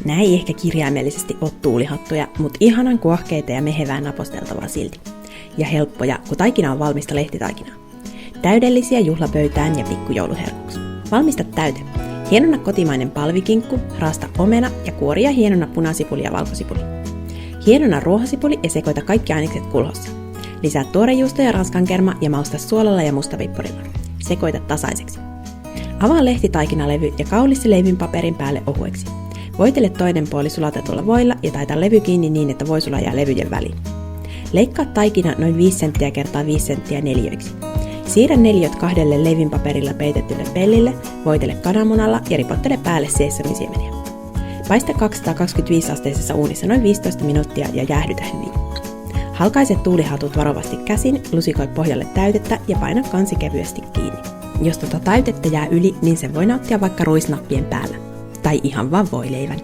Nää ei ehkä kirjaimellisesti ole tuulihattuja, mutta ihanan kuohkeita ja mehevää naposteltavaa silti. Ja helppoja, kun taikina on valmista lehtitaikinaa. Täydellisiä juhlapöytään ja pikkujouluherkuksi. Valmista täyte. Hienona kotimainen palvikinkku, raasta omena ja kuoria hienona punasipuli ja valkosipuli. Hienona ruohosipuli ja sekoita kaikki ainekset kulhossa. Lisää tuorejuusto ja ranskankerma ja mausta suolalla ja mustapippurilla. Sekoita tasaiseksi. Avaa lehtitaikinalevy ja kaulissa leivin päälle ohueksi. Voitele toinen puoli sulatetulla voilla ja taita levy kiinni niin, että voisula jää levyjen väliin. Leikkaa taikina noin 5 senttiä kertaa 5 senttiä neliöiksi. Siirrä neliöt 2 leivinpaperilla peitettylle pellille, voitele kananmunalla ja ripottele päälle seesamisiemeniä. Paista 225-asteisessa uunissa noin 15 minuuttia ja jäähdytä hyvin. Halkaise tuulihatut varovasti käsin, lusikoi pohjalle täytettä ja paina kansi kevyesti kiinni. Jos täytettä jää yli, niin sen voi nauttia vaikka ruisnappien päällä. Tai ihan vaan voileivän.